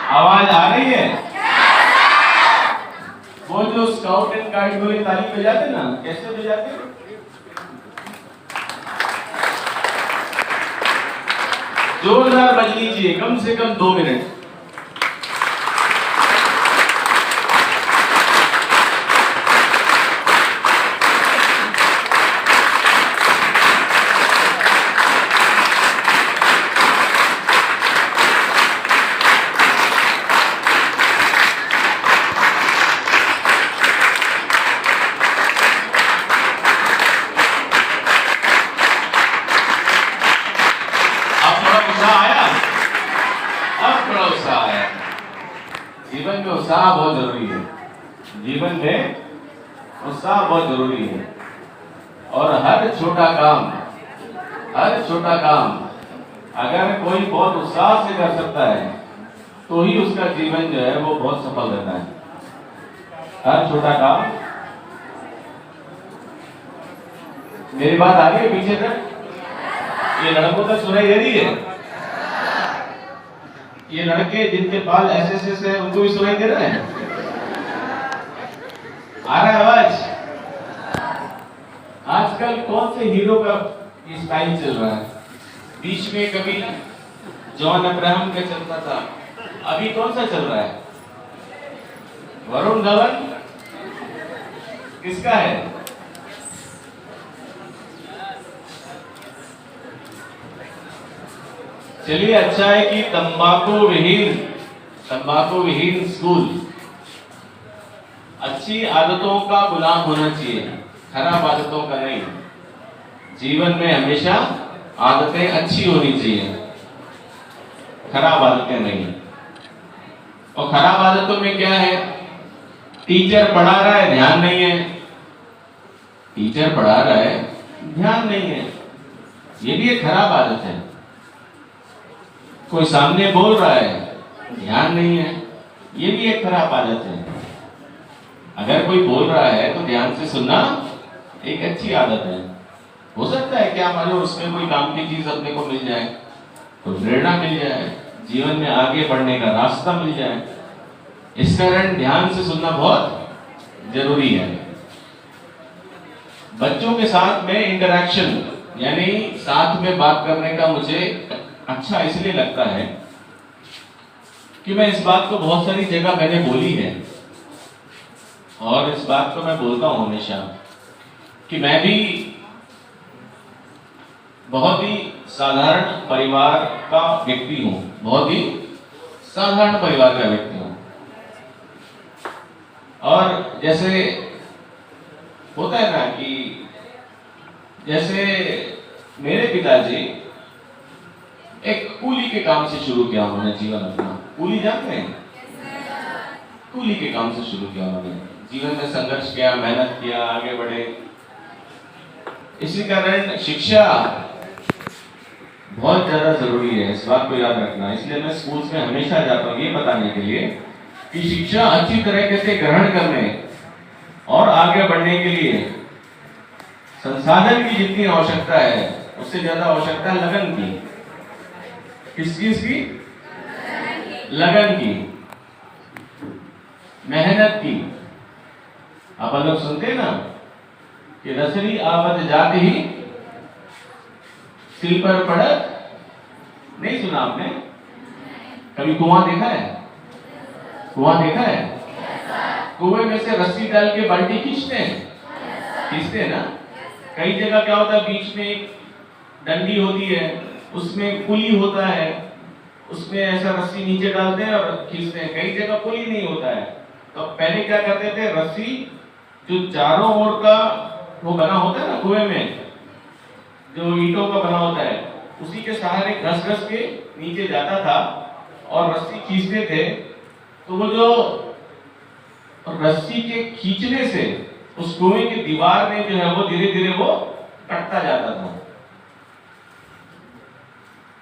आवाज आ रही है? वो जो स्काउट एंड गाइड वाली ताली बजाते ना, कैसे बजाते? जोरदार बज लीजिए, कम से कम 2 मिनट। जीवन में उत्साह बहुत जरूरी है। जीवन में उत्साह बहुत जरूरी है और हर छोटा काम अगर कोई बहुत उत्साह से कर सकता है तो ही उसका जीवन जो है वो बहुत सफल रहता है। हर छोटा काम। मेरी बात आ रही है पीछे तक? ये लड़कों तक सुनाई दे रही है? ये लड़के जिनके बाल ऐसे है उनको भी सुनाई दे रहा है? आ रहा है आवाज? आजकल कौन से हीरो का स्टाइल चल रहा है? बीच में कभी जॉन अब्राहम का चलता था, अभी कौन सा चल रहा है? वरुण धवन किसका है? चलिए, अच्छा है कि तंबाकू विहीन स्कूल। अच्छी आदतों का गुलाम होना चाहिए, खराब आदतों का नहीं। जीवन में हमेशा आदतें अच्छी होनी चाहिए, खराब आदतें नहीं। और खराब आदतों में क्या है? टीचर पढ़ा रहा है, ध्यान नहीं है। टीचर पढ़ा रहा है, ध्यान नहीं है, ये भी एक खराब आदत है। कोई सामने बोल रहा है, ध्यान नहीं है, ये भी एक खराब आदत है। अगर कोई बोल रहा है तो ध्यान से सुनना एक अच्छी आदत है। हो सकता है क्या मानो उसमें कोई काम की चीज अपने को मिल जाए, कोई प्रेरणा मिल जाए, जीवन में आगे बढ़ने का रास्ता मिल जाए। इस कारण ध्यान से सुनना बहुत जरूरी है। बच्चों के साथ में इंटरेक्शन यानी साथ में बात करने का मुझे अच्छा इसलिए लगता है कि मैं इस बात को बहुत सारी जगह मैंने बोली है और इस बात को मैं बोलता हूं हमेशा कि मैं भी बहुत ही साधारण परिवार का व्यक्ति हूं, बहुत ही साधारण परिवार का व्यक्ति हूं। और जैसे होता है ना कि जैसे मेरे पिताजी एक कूली के काम से शुरू किया उन्होंने जीवन अपना। कूली जानते हैं? कूली के काम से शुरू किया उन्होंने, जीवन में संघर्ष किया, मेहनत किया, आगे बढ़े। इसी कारण शिक्षा बहुत ज्यादा जरूरी है, इस बात को याद रखना। इसलिए मैं स्कूल्स में हमेशा जाता हूँ ये बताने के लिए कि शिक्षा अच्छी तरीके से ग्रहण करने और आगे बढ़ने के लिए संसाधन की जितनी आवश्यकता है उससे ज्यादा आवश्यकता है लगन की। किस चीज की? लगन की, मेहनत की। आप लोग सुनते ना कि रसरी आवत जाति ही सिल पर पड़त। नहीं सुना आपने? कभी कुआं देखा है? कुआं देखा है? कुएं में से रस्सी डाल के बाल्टी खींचते हैं ना। कई जगह क्या होता है, बीच में एक डंडी होती है, उसमें पुली होता है, उसमें ऐसा रस्सी नीचे डालते हैं और खींचते हैं। कई जगह पुली नहीं होता है, तो पहले क्या करते थे, रस्सी जो चारों ओर का वो बना होता है ना कुएं में, जो ईंटों का बना होता है, उसी के सहारे घस के नीचे जाता था और रस्सी खींचते थे। तो वो जो रस्सी के खींचने से उस कुएं की दीवार में जो है वो धीरे धीरे वो कटता जाता था।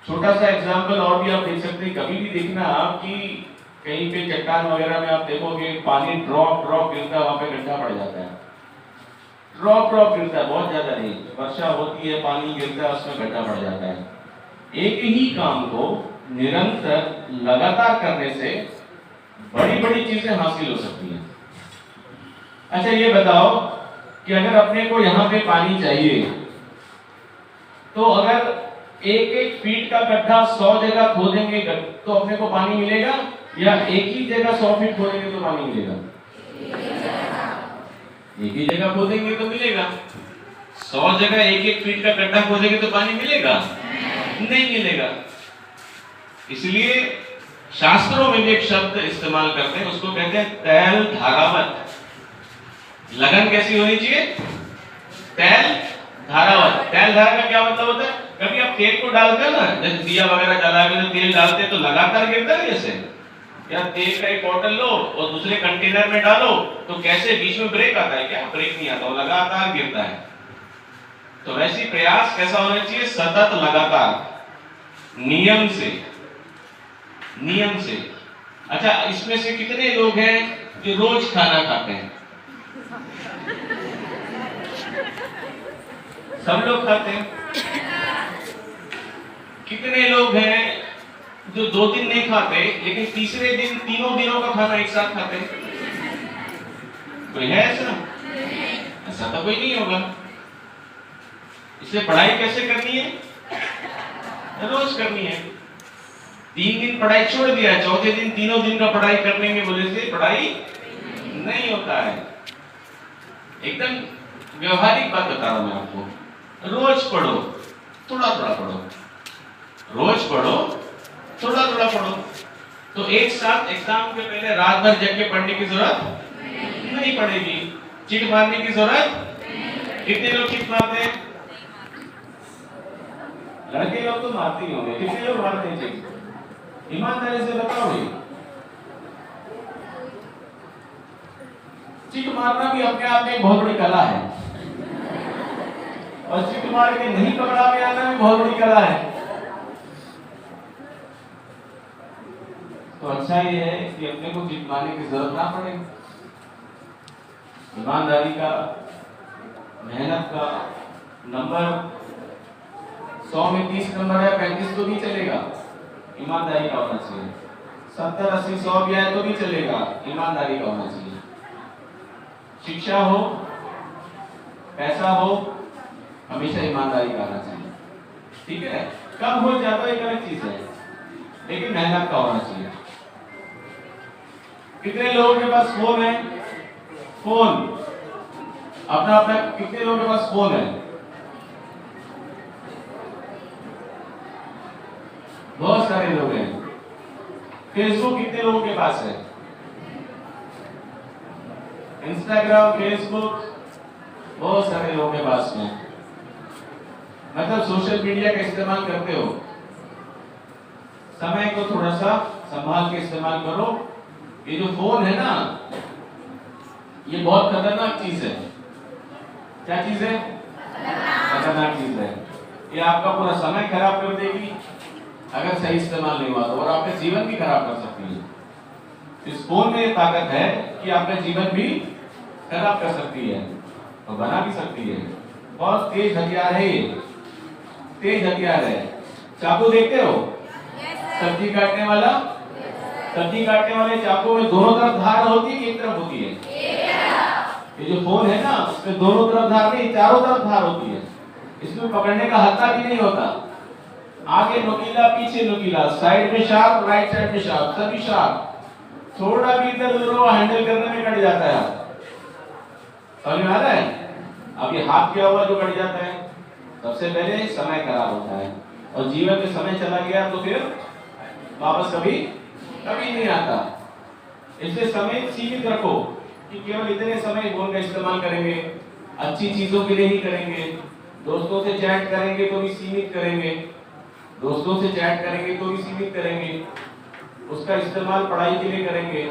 छोटा सा एग्जाम्पल और भी आप देख सकते हैं, कभी भी देखना आप कि कहीं पे चट्टान वगैरह में आप देखोगे पानी ड्रॉप गिरता है, वहां पे गड्ढा पड़ जाता है। ड्रॉप गिरता है, बहुत ज्यादा नहीं, वर्षा होती है, पानी गिरता है, उसमें गड्ढा पड़ जाता है। एक ही काम को निरंतर लगातार करने से बड़ी बड़ी चीजें हासिल हो सकती हैं। अच्छा ये बताओ कि अगर अपने को यहाँ पे पानी चाहिए तो अगर एक एक फीट का गड्ढा 100 जगह खोदेंगे तो अपने को पानी मिलेगा, या एक ही जगह 100 फीट खोदेंगे तो पानी मिलेगा? एक ही जगह खोदेंगे तो मिलेगा। 100 जगह एक एक फीट का गड्ढा खोदेंगे तो पानी मिलेगा? नहीं मिलेगा। इसलिए शास्त्रों में भी एक शब्द इस्तेमाल करते हैं, उसको कहते हैं तैल धारावत। लगन कैसी होनी चाहिए? तैल धारावत। तैल धारा का क्या मतलब होता है? कभी आप तेल को डालते हो ना, जैसे दिया वगैरह जला के तेल डालते हैं तो लगातार गिरता है जैसे, या तेल का एक बॉटल लो और दूसरे कंटेनर में डालो तो कैसे बीच में ब्रेक आता है? क्या ब्रेक नहीं आता, वो लगातार गिरता है। तो वैसी प्रयास कैसा होना चाहिए? सतत, लगातार, नियम से, नियम से। अच्छा इसमें से कितने लोग हैं जो रोज खाना खाते हैं? सब लोग खाते हैं। कितने लोग हैं जो 2 दिन नहीं खाते लेकिन तीसरे दिन तीनों दिनों का खाना एक साथ खाते हैं? कोई है ऐसा? ऐसा तो कोई नहीं होगा। इसलिए पढ़ाई कैसे करनी है? रोज करनी है। 3 दिन पढ़ाई छोड़ दिया, चौथे दिन तीनों दिन का पढ़ाई करने में बोले से पढ़ाई नहीं होता है। एकदम व्यवहारिक बात बता रहा हूं मैं आपको। रोज पढ़ो, थोड़ा थोड़ा पढ़ो, रोज पढ़ो, थोड़ा थोड़ा पढ़ो। तो एक साथ एग्जाम के पहले रात भर जग के पढ़ने की जरूरत नहीं पड़ेगी। चिट मारने की जरूरत? कितने लोग चिट मारते हैं? लड़के लोग तो मारते ही होंगे। कितने लोग मारते हैं चिट? ईमानदारी से बताओ। चिट मारना भी अपने आप में बहुत बड़ी कला है, और चिट मार के नहीं पकड़ा में आना भी बहुत बड़ी कला है। तो अच्छा ये है कि अपने को चिट मारने की जरूरत ना पड़े। ईमानदारी का, मेहनत का नंबर 100 में 30 नंबर है, 35 तो नहीं चलेगा, ईमानदारी का होना चाहिए। 70, 80, 100 भी आए तो भी चलेगा, ईमानदारी का होना चाहिए। शिक्षा हो, पैसा हो, हमेशा ईमानदारी का आना चाहिए। ठीक है, कम हो ज्यादा एक अलग चीज है, लेकिन मेहनत का होना चाहिए। कितने लोगों के पास फोन है? फोन अपना अपना, कितने लोगों के पास फोन है? बहुत सारे लोग हैं। फेसबुक कितने लोगों के पास है? इंस्टाग्राम, फेसबुक बहुत सारे लोगों के पास में। मतलब सोशल मीडिया का इस्तेमाल करते हो। समय को थोड़ा सा संभाल के इस्तेमाल करो। ये जो फोन है ना, ये बहुत खतरनाक चीज है। क्या चीज है? खतरनाक चीज है। ये आपका पूरा समय खराब कर देगी अगर सही इस्तेमाल नहीं हुआ तो, और आपका जीवन भी खराब कर सकती है। इस फोन में ये ताकत है कि आपका जीवन भी खराब कर सकती है और बना भी सकती है। बहुत तेज हथियार है ये, तेज हथियार है। चाकू देखते हो? सब्जी काटने वाला, सब्जी काटने वाले चाकू में दोनों तरफ धार होती है कि एक तरफ होती है? ये जो फोन है ना, उसमें दोनों तरफ धार नहीं, चारों तरफ धार होती है। इसमें पकड़ने का हत्था भी नहीं होता। आगे नुकीला, पीछे नुकीला, साइड में शार्प, राइट साइड में शार्प, सभी शार्प। थोड़ा भी इधर उधर वो हैंडल करने में कट जाता है। समझ में आ रहा है? अब ये हाथ किया हुआ जो कट जाता है, सबसे पहले समय खराब होता है, और जीवन में समय चला गया तो फिर वापस कभी कभी नहीं आता। इसलिए समय सीमित रखो कि केवल इतने समय फोन का इस्तेमाल करेंगे, अच्छी चीजों के लिए ही करेंगे। दोस्तों से चैट करेंगे तो भी सीमित करेंगे, दोस्तों से चैट करेंगे तो भी सीमित करेंगे। उसका इस्तेमाल पढ़ाई के लिए करेंगे,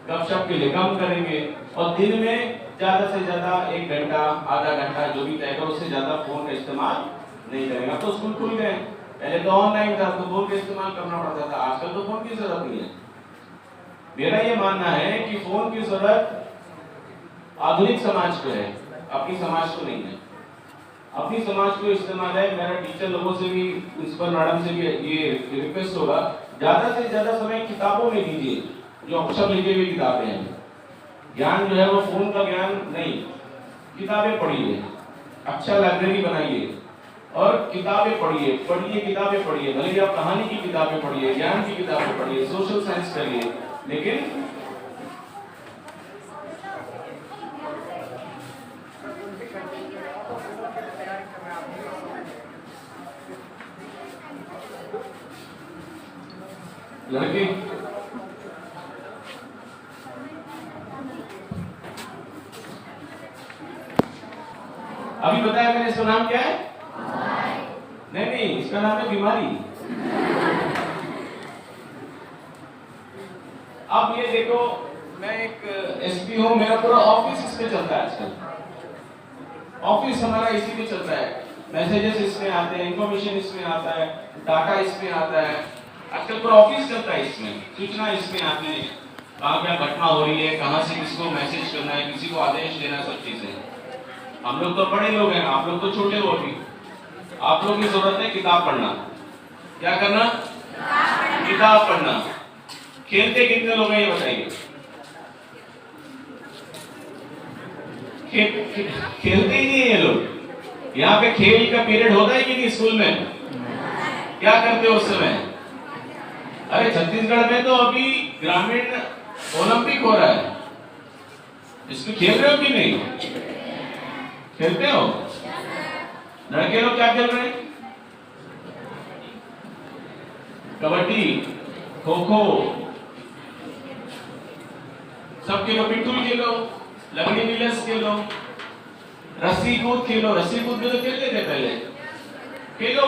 गपशप के लिए कम करेंगे, और दिन में ज्यादा से ज्यादा 1 घंटा, आधा घंटा जो भी तय करो, उससे ज्यादा फोन का इस्तेमाल नहीं करेगा। तो स्कूल खुल गए, पहले तो ऑनलाइन था तो फोन का इस्तेमाल करना पड़ता था, आजकल तो फोन की जरूरत नहीं है। मेरा ये मानना है कि फोन की जरूरत आधुनिक समाज को है, अपनी समाज को नहीं है। अपनी समाज को इस्तेमाल है। मेरा टीचर लोगों से भी, प्रिंसिपल मैडम से भी ये रिक्वेस्ट होगा, ज्यादा से ज्यादा समय किताबों में दीजिए, जो अक्षर लिखे हुए किताबें हैं। ज्ञान जो है वो फोन का ज्ञान नहीं, किताबें पढ़िए, अच्छा लाइब्रेरी बनाइए और किताबें पढ़िए, किताबें पढ़िए, भले ही आप कहानी की किताबें पढ़िए, ज्ञान की किताबें पढ़िए, सोशल साइंस करिए, लेकिन लड़के अभी बताया मैंने, इसका नाम क्या है? नहीं, इसका नाम है बीमारी। अब ये देखो, मैं एक एसपी हूं, मेरा पूरा ऑफिस इस पे चलता है आजकल। ऑफिस हमारा इसी पे चलता है, मैसेजेस इसमें आते हैं, इंफॉर्मेशन इसमें आता है, डाटा इसमें आता है, आजकल पूरा ऑफिस चलता है इसमें, सूचना इसमें आती है, कहाँ क्या घटना हो रही है, कहाँ से किसको मैसेज करना है, किसी को आदेश देना, सब चीजें। हम लोग तो बड़े लोग हैं, आप लोग तो छोटे हो अभी। आप लोग की जरूरत है किताब पढ़ना। क्या करना? किताब पढ़ना। खेलते कितने लोग हैं ये बताइए? खेलते ही नहीं है ये लोग। यहाँ पे खेल का पीरियड होता है कि नहीं स्कूल में? क्या करते हो उस समय? अरे छत्तीसगढ़ में तो अभी ग्रामीण ओलंपिक हो रहा है, इसमें खेल रहे हो कि नहीं? खेलते हो? लड़के लोग क्या खेल रहे हैं? कबड्डी, खो खो, सब खेलो, पिट्ठू खेलो, लगड़ी मिलस खेलो, रस्सी कूद खेलो। रस्सी कूद में तो खेलते थे पहले, खेलो।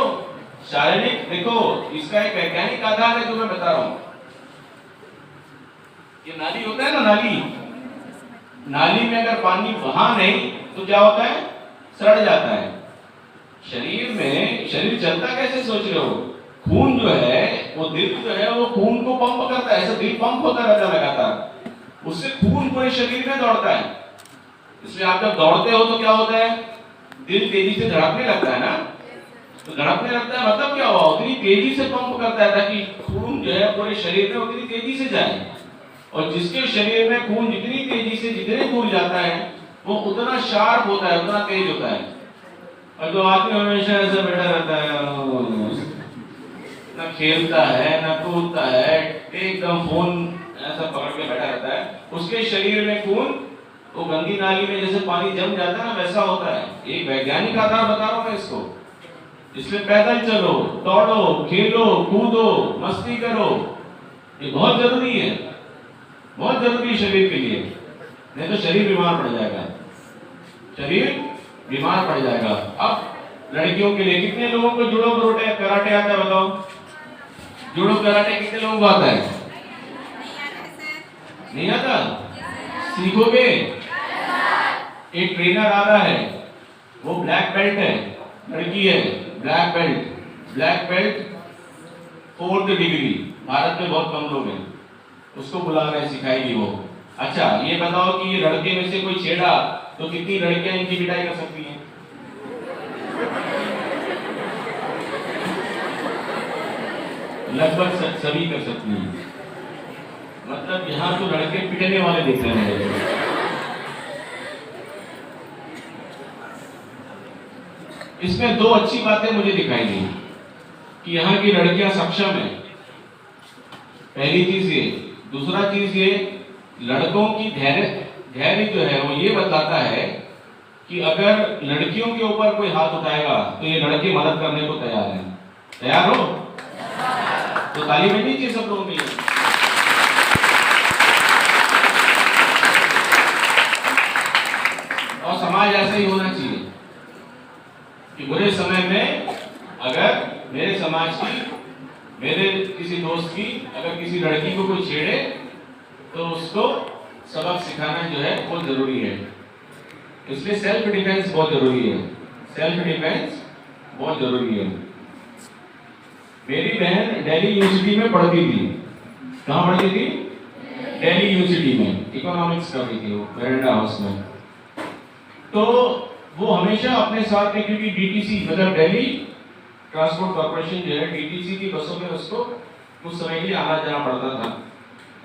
शारीरिक, देखो इसका एक वैज्ञानिक आधार है जो मैं बता रहा हूं। ये नाली होता है ना, नाली में अगर पानी बहा नहीं तो क्या होता है? सड़ जाता है। शरीर चलता कैसे सोच रहे हो? खून जो है वो, दिल जो है वो खून को पंप करता है, ऐसा दिल पंप होता रहता है लगातार, उससे खून पूरे शरीर में दौड़ता है। इसलिए आप जब दौड़ते हो तो क्या होता है? दिल तेजी से धड़कने लगता है ना, तो धड़कने लगता है मतलब क्या हुआ? उतनी तेजी से पंप करता है ताकि खून जो है पूरे शरीर में उतनी तेजी से जाए। और जिसके शरीर में खून जितनी तेजी से जितने दूर जाता है वो उतना शार्प होता है, उतना तेज होता है। और जो आदमी हमेशा ऐसा बैठा रहता है, ना खेलता है ना कूदता है, एकदम फोन ऐसा पकड़ के बैठा रहता है, उसके शरीर में खून वो गंदी नाली में जैसे पानी जम जाता है ना, वैसा होता है। एक वैज्ञानिक आधार बता रहा हूं मैं इसको। इसलिए पैदल चलो, दौड़ो, खेलो, कूदो, मस्ती करो, ये बहुत जरूरी है, बहुत जरूरी शरीर के लिए, नहीं तो शरीर बीमार पड़ जाएगा, शरीर बीमार पड़ जाएगा। अब लड़कियों के लिए कितने लोगों को जुड़ो कराटे आता है? बताओ, जुड़ो कराटे कितने लोगों को आता है? नहीं आता? सीखोगे? एक ट्रेनर आ रहा है, वो ब्लैक बेल्ट है, लड़की है, black belt 4th degree, Bharat में बहुत कम लोग हैं, उसको बुला रहे हैं, सिखाएगी वो। अच्छा ये बताओ कि ये लड़के में से कोई छेड़ा तो कितनी लड़कियां इनकी पिटाई कर सकती हैं? लगभग सभी कर सकती हैं। मतलब यहाँ तो लड़के पिटने वाले दिख रहे हैं। इसमें दो अच्छी बातें मुझे दिखाई दी कि यहाँ की लड़कियां सक्षम है, पहली चीज ये। दूसरा चीज ये, लड़कों की धैर्य जो है वो ये बताता है कि अगर लड़कियों के ऊपर कोई हाथ उठाएगा तो ये लड़के मदद करने को तैयार हैं। तैयार हो तो ताली बजनी चाहिए सब लोगों के लिए। और समाज ऐसा ही होना चाहिए कि बुरे समय में अगर मेरे समाज की, मेरे किसी दोस्त की अगर किसी लड़की को कोई छेड़े तो उसको सबक सिखाना जो है बहुत जरूरी है। इसलिए सेल्फ डिफेंस बहुत जरूरी है, सेल्फ डिफेंस बहुत जरूरी है। मेरी बहन दिल्ली यूनिवर्सिटी में पढ़ती थी। कहाँ पढ़ती थी? दिल्ली यूनिवर्सिटी में इकोनॉमिक्स कर रही थी वो, वेरेंडा हाउस में। तो वो हमेशा अपने साथ में, क्योंकि डीटीसी मतलब दिल्ली ट्रांसपोर्ट कॉर्पोरेशन जो है, डीटीसी की बसों में उसको कुछ समय के लिए आना जाना पड़ता था,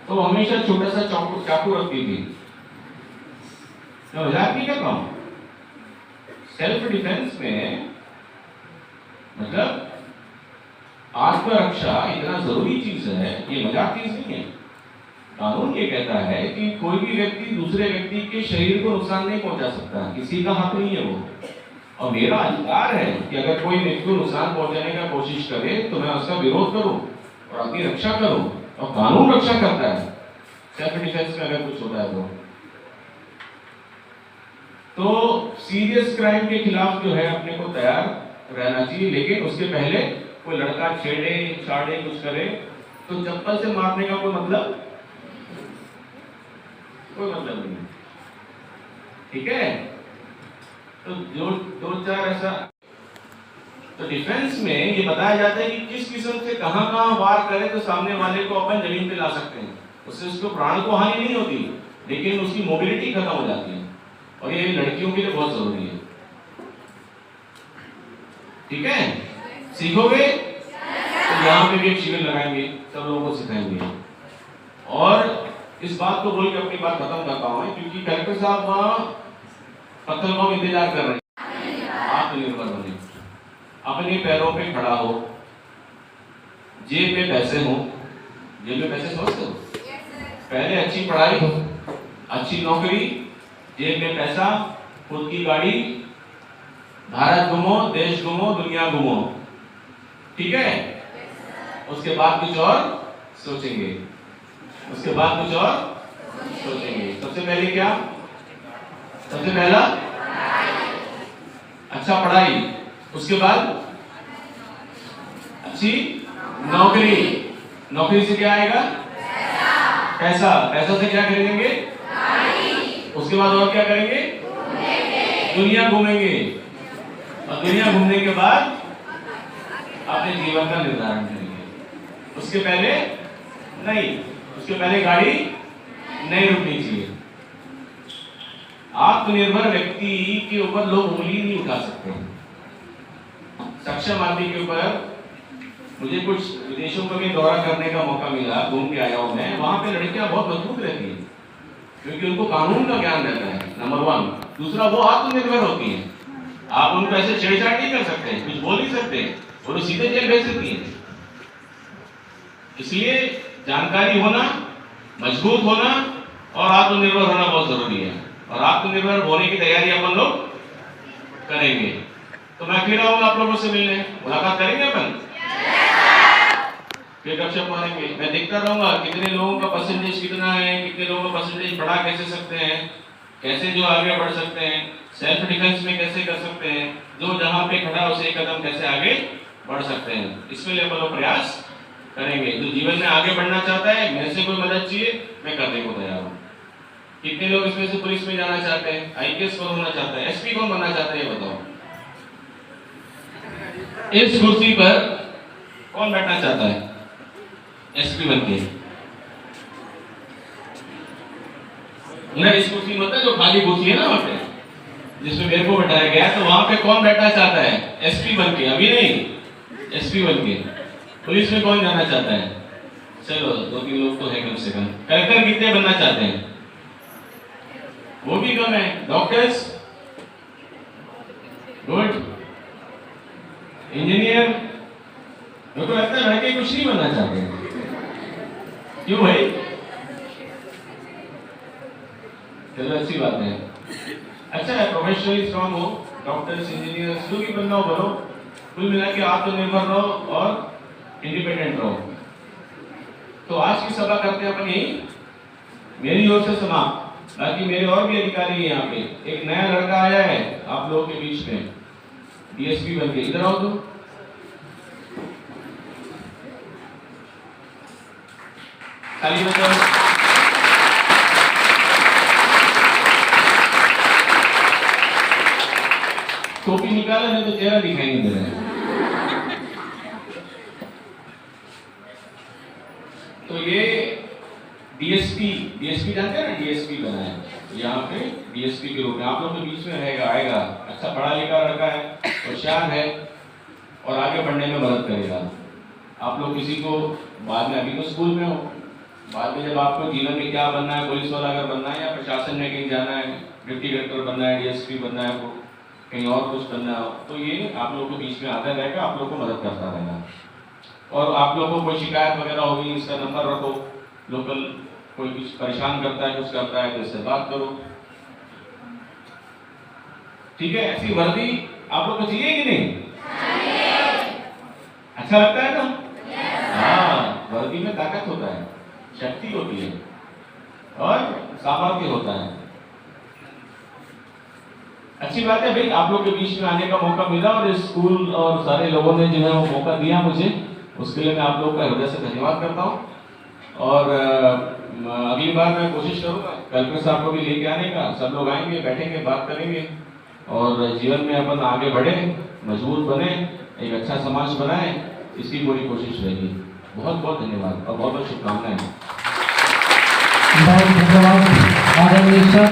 तो वो हमेशा छोटा सा चाकू रखती थी। मैं मजाक नहीं कर रहा हूं। सेल्फ डिफेंस में मतलब आत्मरक्षा इतना जरूरी चीज है, ये मजाक चीज नहीं है। कानून ये कहता है कि कोई भी व्यक्ति दूसरे व्यक्ति के शरीर को नुकसान नहीं पहुंचा सकता, किसी का हक नहीं है वो। और मेरा अधिकार है कि अगर कोई व्यक्ति को नुकसान पहुंचाने का कोशिश करे तो मैं उसका विरोध करूं और अपनी रक्षा करूं, और कानून रक्षा करता है सेल्फ डिफेंस में अगर कुछ होता है तो सीरियस क्राइम के खिलाफ जो है अपने को तैयार रहना चाहिए। लेकिन उसके पहले कोई लड़का छेड़े छाड़े कुछ करे तो चप्पल से मारने का कोई मतलब नहीं, ठीक है। तो जो दो चार ऐसा, तो डिफेंस में ये बताया जाता है कि किस किस्म से कहां वार करें तो सामने वाले को अपन जमीन पे ला सकते हैं, उससे उसको प्राण को हानि नहीं होती लेकिन उसकी मोबिलिटी खत्म हो जाती है, और ये लड़कियों के लिए बहुत जरूरी है। ठीक है, सीखोगे तो यहाँ पे भी एक शिविर लगाएंगे, सब लोगों को सिखाएंगे। और इस बात को बोल के अपनी बात खत्म करता हूँ, क्योंकि कलेक्टर साहब वहां पत्थरगांव इंतजार कर रहे हैं आत्मनिर्भर बने, अपने पैरों पे खड़ा हो, जेब में पैसे हो। जेब में पैसे समझते हो? पहले अच्छी पढ़ाई, अच्छी नौकरी, जेब में पैसा, खुद की गाड़ी, भारत घूमो, देश घूमो, दुनिया घूमो, ठीक है। उसके बाद कुछ और सोचेंगे, उसके बाद कुछ और सोचेंगे। सबसे पहले क्या? सबसे पहला अच्छा पढ़ाई, उसके बाद अच्छी नौकरी, नौकरी से क्या आएगा? पैसा, पैसा से क्या खरीदेंगे? उसके बाद और क्या करेंगे? दुनिया घूमेंगे, और दुनिया घूमने के बाद अपने जीवन का निर्धारण करेंगे। उसके पहले नहीं, उसके पहले गाड़ी नहीं रुकनी चाहिए। आत्मनिर्भर व्यक्ति के ऊपर लोग उंगली नहीं उठा सकते। सक्षम आदमी के ऊपर, मुझे कुछ विदेशों में भी दौरा करने का मौका मिला, घूम के आया हूं मैं, वहां पे लड़कियां बहुत मजबूत रहती हैं क्योंकि उनको कानून का ज्ञान रहता है, नंबर 1। दूसरा, वो आत्मनिर्भर होती हैं। आप उनको ऐसे छेड़छाड़ नहीं कर सकते, कुछ बोल नहीं सकते, वो सीधे जेल भेज सकती हैं। इसलिए जानकारी होना, मजबूत होना और आत्मनिर्भर होना बहुत जरूरी है, और आत्मनिर्भर होने की तैयारी अपन लोग करेंगे। तो मैं फिर आऊंगा आप लोगों से मिलने, मुलाकात करेंगे अपन, फिर गपशप मारेंगे। मैं देखता रहूंगा कितने लोगों का परसेंटेज कितना है, कितने लोगों का परसेंटेज बढ़ा कैसे सकते हैं, कैसे जो आगे बढ़ सकते हैं, सेल्फ डिफेंस में कैसे कर सकते हैं, जो जहां पे खड़ा उसे एक कदम कैसे आगे बढ़ सकते हैं। इसके लिए अपन लोग प्रयास करेंगे। जो जीवन में आगे बढ़ना चाहता है, मेरे से कोई मदद चाहिए, मैं करने को तैयार हूँ। कितने लोग इसमें से पुलिस में जाना चाहते हैं, आईपीएस कौन होना चाहता है, एसपी कौन बनना चाहता है, ये बताओ। इस कुर्सी पर कौन बैठना चाहता है एसपी बनके? इस कुर्सी मतलब जो खाली कुर्सी है ना वहां पे, जिसमें मेरे को बैठाया गया, तो वहां पे कौन बैठना चाहता है एसपी बनके? अभी नहीं, एसपी बनके। पुलिस में कौन जाना चाहता है? चलो 2-3 लोग तो है कम से कम। कलेक्टर कितने बनना चाहते हैं? वो भी कम है। Doctors, good. इंजीनियर, मेरे को लगता है लड़के कुछ नहीं बनना चाहते। क्यों भाई? चलो अच्छी बात है, अच्छा है, प्रोफेशनली स्ट्रांग हो, डॉक्टर्स, इंजीनियर्स, जो भी बनना हो बनो, कुल मिला के आत्मनिर्भर रहो और इंडिपेंडेंट रहो। तो आज की सभा करते हैं अपन यही, मेरी ओर से समाप्त। बाकी मेरे और भी अधिकारी हैं यहाँ पे। एक नया लड़का आया है आप लोगों के बीच में, डीएसपी बनके, इधर आओ तुम। खाली मतलब टोपी निकाला नहीं तो चेहरा दिखाई नहीं दे रहा है। तो ये डीएसपी जानते हैं ना, डीएसपी बना है। यहाँ पे डीएसपी के रूप में आप लोग के बीच में रहेगा, आएगा। अच्छा पढ़ा लिखा लड़का है, होशियार है और आगे बढ़ने में मदद करेगा। आप लोग किसी को बाद में, अभी तो स्कूल में हो, बाद में जब आपको जीवन में क्या बनना है, पुलिस वाला अगर बनना है या प्रशासन में कहीं जाना है, डिप्टी कलेक्टर बनना है, डीएसपी बनना है, वो कहीं और कुछ बनना हो, तो ये आप लोगों के बीच में आता रहेगा, आप लोग को मदद करता रहेगा। और आप लोगों को कोई शिकायत वगैरह होगी, इसका नंबर रखो, लोकल कोई कुछ परेशान करता है, कुछ करता है तो इससे बात करो, ठीक है। ऐसी वर्दी आप लोग को चाहिए कि नहीं? अच्छा लगता है ना? हाँ, वर्दी में ताकत होता है, शक्ति होती है और सामर्थ्य होता है। अच्छी बात है भाई, आप लोग के बीच में आने का मौका मिला और इस स्कूल और सारे लोगों ने जो है वो मौका दिया मुझे, उसके लिए मैं आप लोग का हृदय से धन्यवाद करता हूँ। और अगली बार मैं कोशिश करूंगा कलेक्टर साहब को भी लेके आने का, सब लोग आएंगे, बैठेंगे, बात करेंगे और जीवन में अपन आगे बढ़े, मजबूत बने, एक अच्छा समाज बनाए, इसकी पूरी कोशिश रहेगी। बहुत बहुत धन्यवाद और बहुत बहुत शुभकामनाएं। बहुत धन्यवाद आदरणीय सर।